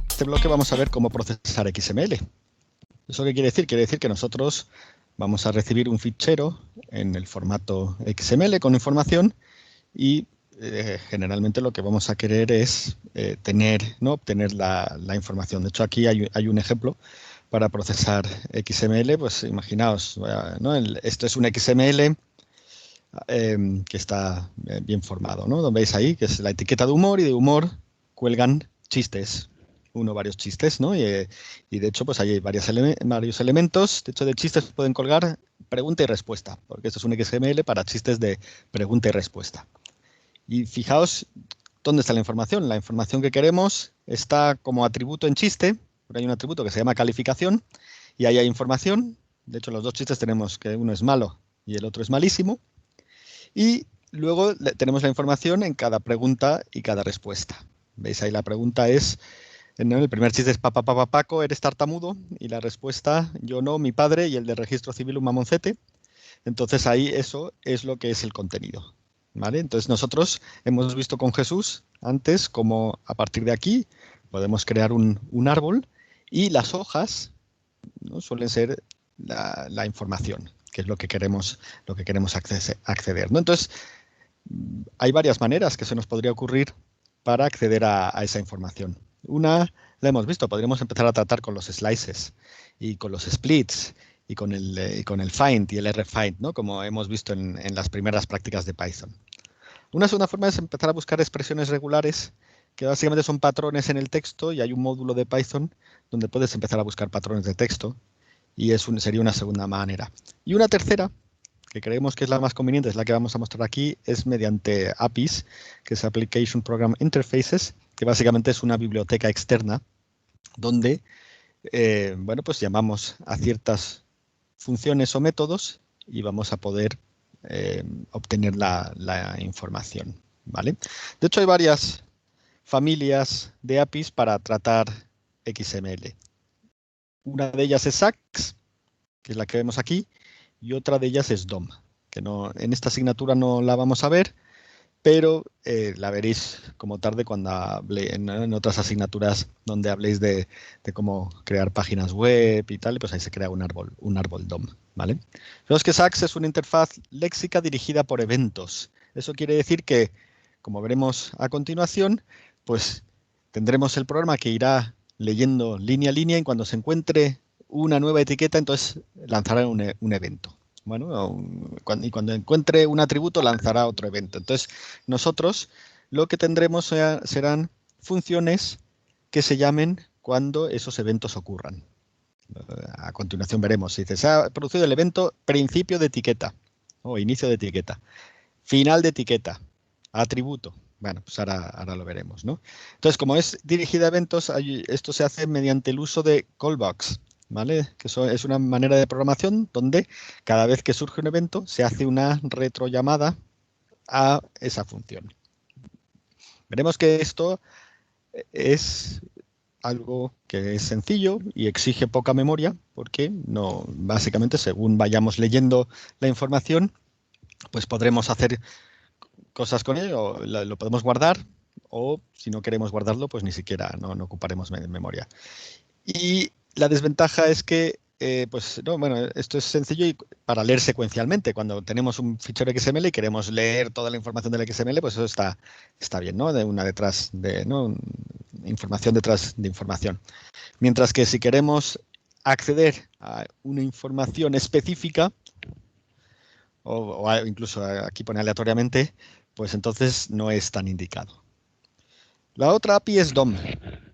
este bloque vamos a ver cómo procesar XML. ¿Eso qué quiere decir? Quiere decir que nosotros vamos a recibir un fichero en el formato XML con información y generalmente lo que vamos a querer es obtener la información. De hecho, aquí hay un ejemplo para procesar XML. Pues imaginaos, ¿no? Esto es un XML que está bien formado, ¿no? Donde veis ahí que es la etiqueta de humor, y de humor cuelgan chistes, varios chistes, ¿no? Y de hecho, pues hay varios elementos. De hecho, de chistes pueden colgar pregunta y respuesta, porque esto es un XML para chistes de pregunta y respuesta. Y fijaos dónde está la información. La información que queremos está como atributo en chiste. Hay un atributo que se llama calificación y ahí hay información. De hecho, los dos chistes tenemos que uno es malo y el otro es malísimo. Y luego tenemos la información en cada pregunta y cada respuesta. ¿Veis? Ahí la pregunta es, ¿no? El primer chiste es papá, Paco, ¿eres tartamudo? Y la respuesta, yo no, mi padre, y el de registro civil, un mamoncete. Entonces ahí eso es lo que es el contenido. ¿Vale? Entonces nosotros hemos visto con Jesús antes cómo a partir de aquí podemos crear un árbol y las hojas, ¿no? Suelen ser la información, que es lo que queremos acceder, ¿no? Entonces, hay varias maneras que se nos podría ocurrir para acceder a esa información. Una la hemos visto, podríamos empezar a tratar con los slices y con los splits y con el find y el rfind, ¿no? Como hemos visto en las primeras prácticas de Python. Una segunda forma es empezar a buscar expresiones regulares, que básicamente son patrones en el texto, y hay un módulo de Python donde puedes empezar a buscar patrones de texto, y sería una segunda manera. Y una tercera, que creemos que es la más conveniente, es la que vamos a mostrar aquí, es mediante APIs, que es Application Program Interfaces, que básicamente es una biblioteca externa donde pues llamamos a ciertas funciones o métodos y vamos a poder obtener la información, ¿vale? De hecho, hay varias familias de APIs para tratar XML. Una de ellas es Sax, que es la que vemos aquí, y otra de ellas es DOM, que en esta asignatura no la vamos a ver, pero la veréis como tarde cuando hable en otras asignaturas donde habléis de cómo crear páginas web y tal, pues ahí se crea un árbol DOM, ¿vale? Pero es que Sax es una interfaz léxica dirigida por eventos. Eso quiere decir que, como veremos a continuación, pues tendremos el programa que irá leyendo línea a línea, y cuando se encuentre una nueva etiqueta, entonces lanzará un evento. Bueno, y cuando encuentre un atributo lanzará otro evento. Entonces, nosotros lo que tendremos serán funciones que se llamen cuando esos eventos ocurran. A continuación veremos. Si dice, se ha producido el evento principio de etiqueta o inicio de etiqueta, final de etiqueta, atributo. Bueno, pues ahora lo veremos, ¿no? Entonces, como es dirigida a eventos, esto se hace mediante el uso de callbacks, ¿vale? Que eso es una manera de programación donde cada vez que surge un evento se hace una retrollamada a esa función. Veremos que esto es algo que es sencillo y exige poca memoria, porque básicamente según vayamos leyendo la información, pues podremos hacer cosas con ello, o lo podemos guardar, o si no queremos guardarlo, pues ni siquiera no ocuparemos memoria. Y la desventaja es que, esto es sencillo y para leer secuencialmente. Cuando tenemos un fichero XML y queremos leer toda la información del XML, pues eso está bien, ¿no? De una detrás de, ¿no? Información detrás de información. Mientras que si queremos acceder a una información específica, o incluso aquí pone aleatoriamente, pues entonces no es tan indicado. La otra API es DOM.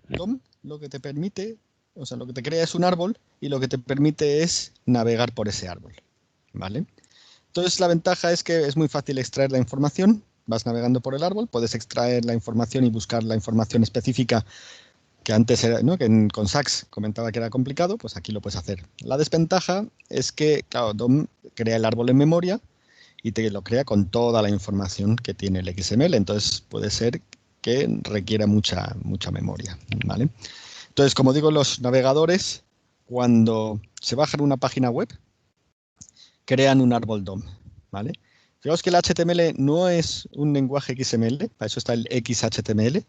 DOM lo que te permite, o sea, lo que te crea es un árbol y lo que te permite es navegar por ese árbol, ¿vale? Entonces la ventaja es que es muy fácil extraer la información. Vas navegando por el árbol, puedes extraer la información y buscar la información específica que antes era, ¿no? Con Sax comentaba que era complicado, pues aquí lo puedes hacer. La desventaja es que, claro, DOM crea el árbol en memoria y te lo crea con toda la información que tiene el XML. Entonces puede ser que requiera mucha memoria, ¿vale? Entonces, como digo, los navegadores, cuando se bajan una página web, crean un árbol DOM, ¿vale? Fijaos que el HTML no es un lenguaje XML, para eso está el XHTML,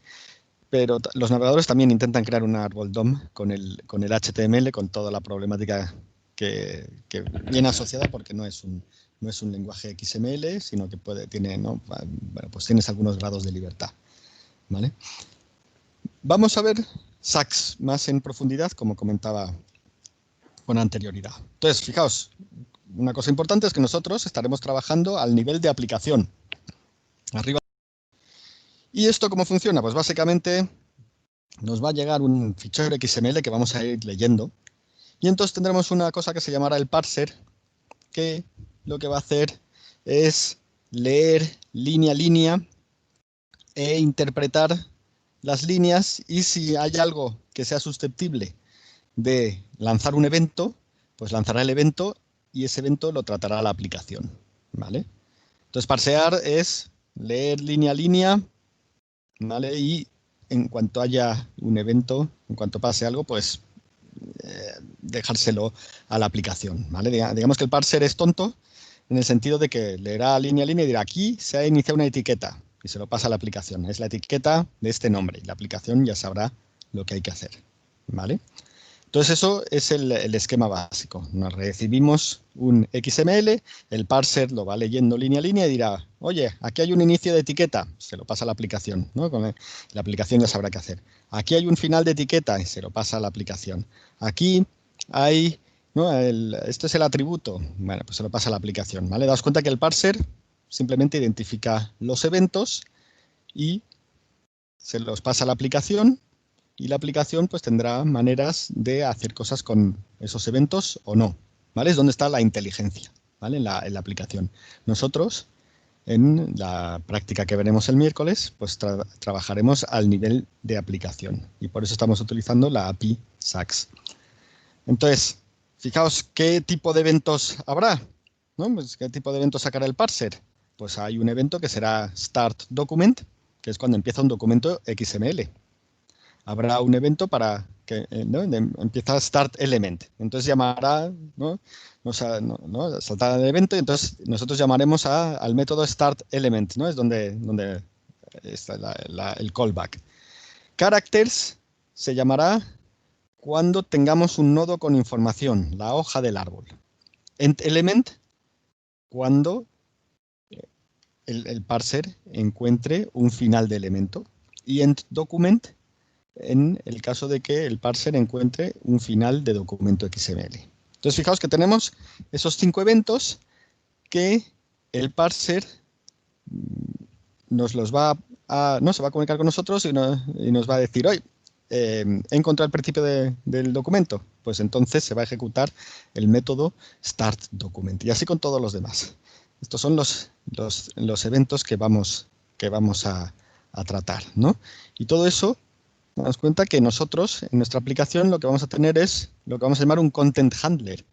pero los navegadores también intentan crear un árbol DOM con el HTML, con toda la problemática que viene asociada, porque no es un lenguaje XML, sino que tiene, ¿no? Bueno, pues tienes algunos grados de libertad, ¿vale? Vamos a ver SACs más en profundidad, como comentaba con anterioridad. Entonces, fijaos, una cosa importante es que nosotros estaremos trabajando al nivel de aplicación. Arriba. ¿Y esto cómo funciona? Pues básicamente nos va a llegar un fichero XML que vamos a ir leyendo. Y entonces tendremos una cosa que se llamará el parser, que lo que va a hacer es leer línea a línea e interpretar las líneas, y si hay algo que sea susceptible de lanzar un evento, pues lanzará el evento y ese evento lo tratará la aplicación, ¿vale? Entonces, parsear es leer línea a línea, ¿vale? Y en cuanto haya un evento, en cuanto pase algo, pues dejárselo a la aplicación, ¿vale? Digamos que el parser es tonto en el sentido de que leerá línea a línea y dirá, aquí se ha iniciado una etiqueta, y se lo pasa a la aplicación. Es la etiqueta de este nombre, y la aplicación ya sabrá lo que hay que hacer, ¿vale? Entonces eso es el esquema básico. Nos recibimos un XML, el parser lo va leyendo línea a línea y dirá, oye, aquí hay un inicio de etiqueta, se lo pasa a la aplicación, ¿no? La aplicación ya sabrá qué hacer. Aquí hay un final de etiqueta y se lo pasa a la aplicación. Aquí hay, ¿no? Este es el atributo, bueno, pues se lo pasa a la aplicación, ¿vale? Daos cuenta que el parser simplemente identifica los eventos y se los pasa a la aplicación, y la aplicación pues tendrá maneras de hacer cosas con esos eventos o no, ¿vale? Es donde está la inteligencia, ¿vale? En la aplicación. Nosotros, en la práctica que veremos el miércoles, pues trabajaremos al nivel de aplicación, y por eso estamos utilizando la API SACs. Entonces, fijaos qué tipo de eventos habrá, ¿no? Pues, ¿qué tipo de eventos sacará el parser? Pues hay un evento que será start document, que es cuando empieza un documento XML. Habrá un evento para que ¿no? Empieza start element. Entonces llamará, ¿no? Saltará el evento, y entonces nosotros llamaremos al método start element, ¿no? Es donde está el callback. Characters se llamará cuando tengamos un nodo con información, la hoja del árbol. End element, cuando el parser encuentre un final de elemento. Y end document, en el caso de que el parser encuentre un final de documento XML. Entonces, fijaos que tenemos esos 5 eventos que el parser nos los va no se va a comunicar con nosotros y nos va a decir, oye, he encontrado el principio del documento. Pues entonces se va a ejecutar el método start document. Y así con todos los demás. Estos son los eventos que vamos a tratar, ¿no? Y todo eso, damos cuenta que nosotros, en nuestra aplicación, lo que vamos a tener es lo que vamos a llamar un content handler,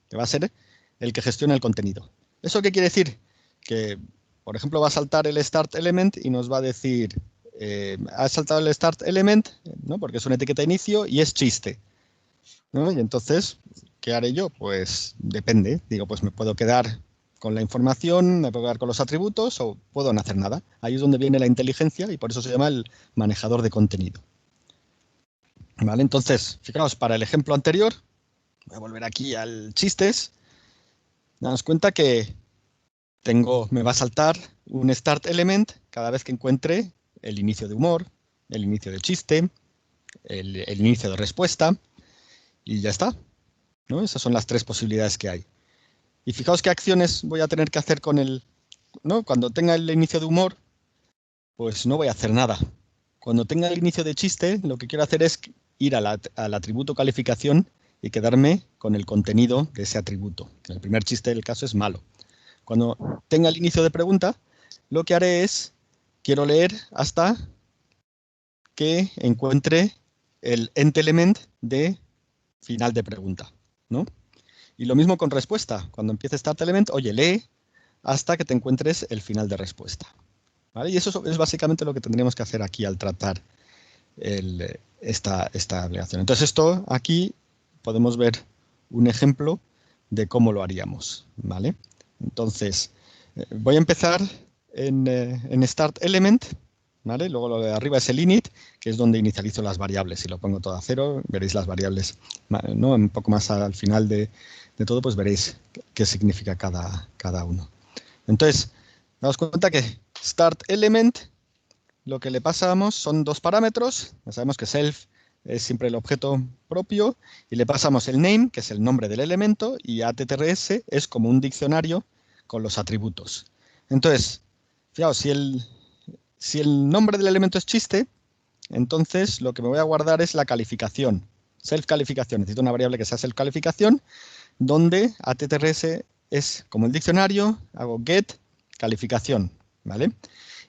que va a ser el que gestiona el contenido. ¿Eso qué quiere decir? Que, por ejemplo, va a saltar el start element y nos va a decir, ha saltado el start element, ¿no? Porque es una etiqueta de inicio y es chiste, ¿no? Y entonces, ¿qué haré yo? Pues depende. Digo, pues me puedo quedar con la información, me puedo quedar con los atributos o puedo no hacer nada. Ahí es donde viene la inteligencia y por eso se llama el manejador de contenido. ¿Vale? Entonces, fijaos, para el ejemplo anterior, voy a volver aquí al chistes, damos cuenta que me va a saltar un start element cada vez que encuentre el inicio de humor, el inicio de chiste, el inicio de respuesta, y ya está, ¿no? Esas son las 3 posibilidades que hay. Y fijaos qué acciones voy a tener que hacer con ¿no? Cuando tenga el inicio de humor, pues no voy a hacer nada. Cuando tenga el inicio de chiste, lo que quiero hacer es ir al atributo calificación y quedarme con el contenido de ese atributo. El primer chiste del caso es malo. Cuando tenga el inicio de pregunta, lo que haré es, quiero leer hasta que encuentre el end element de final de pregunta, ¿no? Y lo mismo con respuesta. Cuando empiece start element, oye, lee hasta que te encuentres el final de respuesta, ¿vale? Y eso es básicamente lo que tendríamos que hacer aquí al tratar esta aplicación. Entonces esto aquí podemos ver un ejemplo de cómo lo haríamos, ¿vale? Entonces, voy a empezar en Start Element, ¿vale? Luego lo de arriba es el init, que es donde inicializo las variables. Si lo pongo todo a cero, veréis las variables, ¿no? Un poco más al final de todo, pues veréis qué significa cada uno. Entonces, daos cuenta que Start Element, lo que le pasamos son dos parámetros. Ya sabemos que self es siempre el objeto propio, y le pasamos el name, que es el nombre del elemento, y attrs es como un diccionario con los atributos. Entonces, fijaos, si el nombre del elemento es chiste, entonces lo que me voy a guardar es la calificación, self-calificación. Necesito una variable que sea self-calificación, donde attrs es como el diccionario, hago get calificación, ¿vale?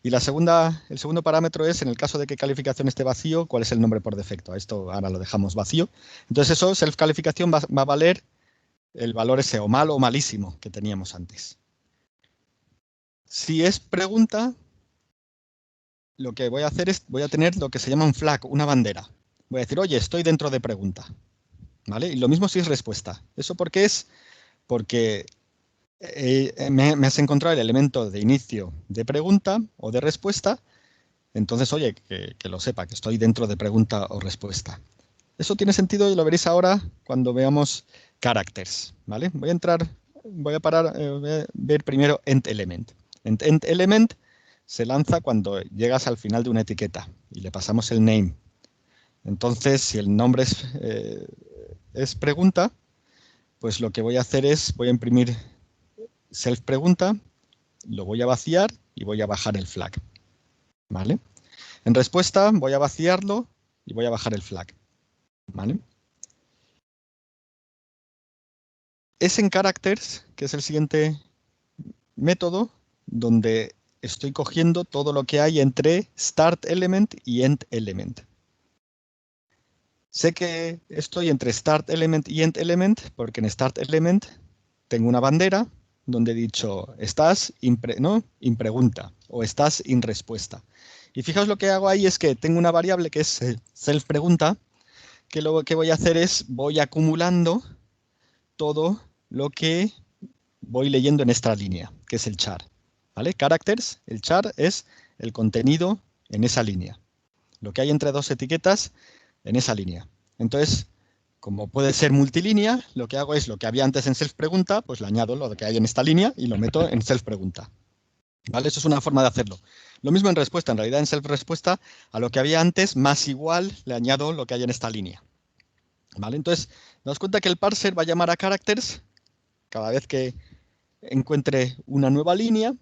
Y el segundo parámetro es, en el caso de que calificación esté vacío, cuál es el nombre por defecto. A esto ahora lo dejamos vacío. Entonces eso, self-calificación, va a valer el valor ese, o malo o malísimo, que teníamos antes. Si es pregunta, lo que voy a hacer es, voy a tener lo que se llama un flag, una bandera. Voy a decir, oye, estoy dentro de pregunta, ¿vale? Y lo mismo si es respuesta. ¿Eso por qué es? Porque me has encontrado el elemento de inicio de pregunta o de respuesta. Entonces, oye, que lo sepa, que estoy dentro de pregunta o respuesta. Eso tiene sentido y lo veréis ahora cuando veamos characters, ¿vale? Voy a ver primero end-element. End-element se lanza cuando llegas al final de una etiqueta y le pasamos el name. Entonces, si el nombre es pregunta, pues lo que voy a hacer es, voy a imprimir self pregunta, lo voy a vaciar y voy a bajar el flag, ¿vale? En respuesta voy a vaciarlo y voy a bajar el flag, ¿vale? Es en characters, que es el siguiente método, donde estoy cogiendo todo lo que hay entre start element y end element. Sé que estoy entre start element y end element porque en start element tengo una bandera donde he dicho estás pregunta o estás in respuesta. Y fijaos lo que hago ahí es que tengo una variable que es self pregunta, que lo que voy a hacer es voy acumulando todo lo que voy leyendo en esta línea, que es el char. ¿Vale? Characters, el char es el contenido en esa línea. Lo que hay entre dos etiquetas en esa línea. Entonces, como puede ser multilínea, lo que hago es lo que había antes en self pregunta, pues le añado lo que hay en esta línea y lo meto en self pregunta. ¿Vale? Eso es una forma de hacerlo. Lo mismo en respuesta. En realidad, en self respuesta, a lo que había antes, más igual, le añado lo que hay en esta línea. ¿Vale? Entonces, nos cuenta que el parser va a llamar a characters cada vez que encuentre una nueva línea,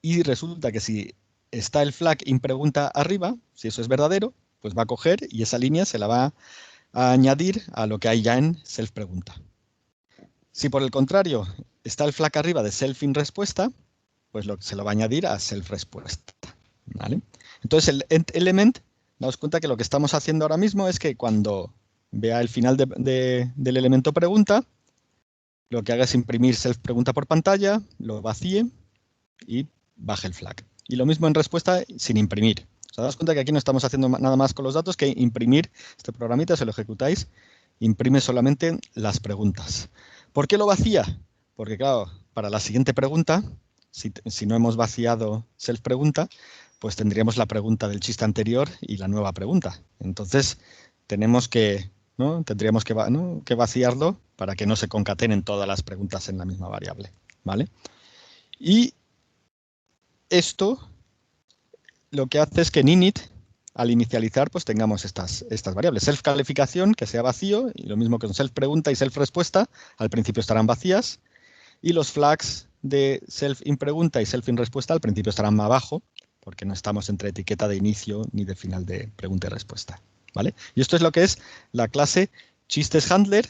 y resulta que si está el flag in pregunta arriba, si eso es verdadero, pues va a coger y esa línea se la va a añadir a lo que hay ya en self pregunta. Si por el contrario está el flag arriba de self in respuesta, pues se lo va a añadir a self respuesta, ¿vale? Entonces el end element, daos cuenta que lo que estamos haciendo ahora mismo es que cuando vea el final del elemento pregunta, lo que haga es imprimir self pregunta por pantalla, lo vacíe y baje el flag. Y lo mismo en respuesta sin imprimir. ¿Os dais cuenta que aquí no estamos haciendo nada más con los datos que imprimir este programita? Si lo ejecutáis, imprime solamente las preguntas. ¿Por qué lo vacía? Porque claro, para la siguiente pregunta, si no hemos vaciado self pregunta, pues tendríamos la pregunta del chiste anterior y la nueva pregunta. Entonces, tendríamos que vaciarlo para que no se concatenen todas las preguntas en la misma variable, ¿vale? Y esto lo que hace es que en init, al inicializar, pues tengamos estas variables. Self calificación, que sea vacío, y lo mismo que con self pregunta y self respuesta, al principio estarán vacías, y los flags de self in pregunta y self in respuesta al principio estarán más abajo, porque no estamos entre etiqueta de inicio ni de final de pregunta y respuesta, ¿vale? Y esto es lo que es la clase chistes handler,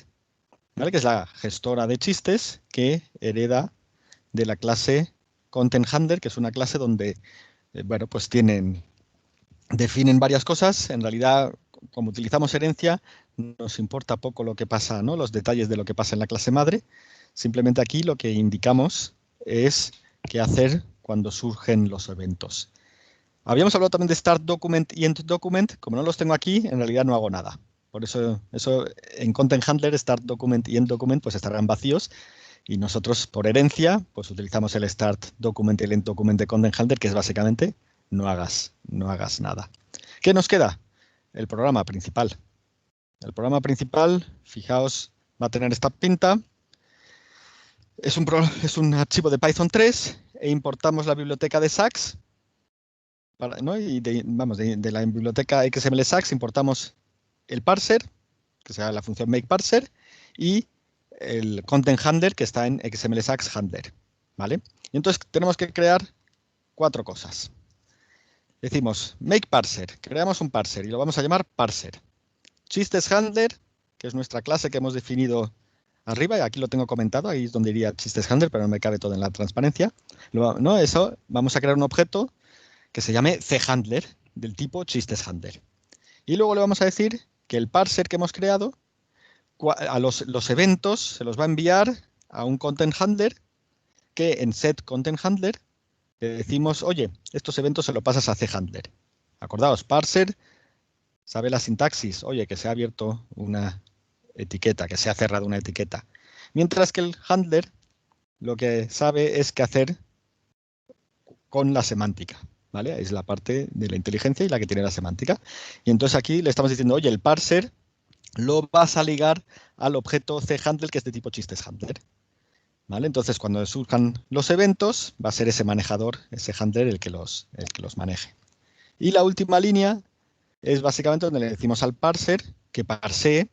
¿vale? Que es la gestora de chistes que hereda de la clase content handler, que es una clase donde bueno, pues definen varias cosas. En realidad, como utilizamos herencia, nos importa poco lo que pasa, ¿no? Los detalles de lo que pasa en la clase madre. Simplemente aquí lo que indicamos es qué hacer cuando surgen los eventos. Habíamos hablado también de start document y end document. Como no los tengo aquí, en realidad no hago nada. Por eso en content handler, start document y end document pues estarán vacíos. Y nosotros, por herencia, pues utilizamos el start document y el end document de content handler, que es básicamente no hagas nada. ¿Qué nos queda? El programa principal. El programa principal, fijaos, va a tener esta pinta. Es un archivo de Python 3 e importamos la biblioteca de Sax. ¿No? Y de la biblioteca XML Sax importamos el parser, que sea la función makeParser, y el content handler que está en XML Sax handler. ¿Vale? Y entonces tenemos que crear 4 cosas. Decimos makeParser, creamos un parser y lo vamos a llamar parser. Chistes handler, que es nuestra clase que hemos definido arriba, y aquí lo tengo comentado, ahí es donde iría chistes handler, pero no me cabe todo en la transparencia. ¿No? Eso, vamos a crear un objeto que se llame chandler, del tipo chistes handler. Y luego le vamos a decir que el parser que hemos creado, a los eventos se los va a enviar a un content handler, que en setContentHandler le decimos, oye, estos eventos se los pasas a chandler. Acordaos, parser sabe la sintaxis, oye, que se ha abierto una etiqueta, que se ha cerrado una etiqueta. Mientras que el handler lo que sabe es qué hacer con la semántica, ¿vale? Es la parte de la inteligencia y la que tiene la semántica. Y entonces aquí le estamos diciendo, oye, el parser lo vas a ligar al objeto chandler, que es de tipo chistes handler. ¿Vale? Entonces, cuando surjan los eventos, va a ser ese manejador, ese handler, el que los maneje. Y la última línea es básicamente donde le decimos al parser que parsee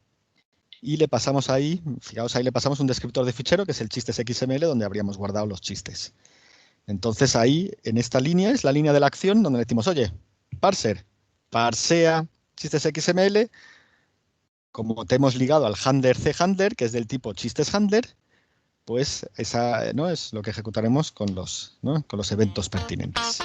y le pasamos ahí, fijaos, ahí le pasamos un descriptor de fichero que es el chistes XML donde habríamos guardado los chistes. Entonces ahí, en esta línea, es la línea de la acción donde le decimos, oye, parser, parsea chistes XML, como te hemos ligado al handler chandler, que es del tipo chistes handler, pues esa, ¿no? es lo que ejecutaremos con los eventos pertinentes.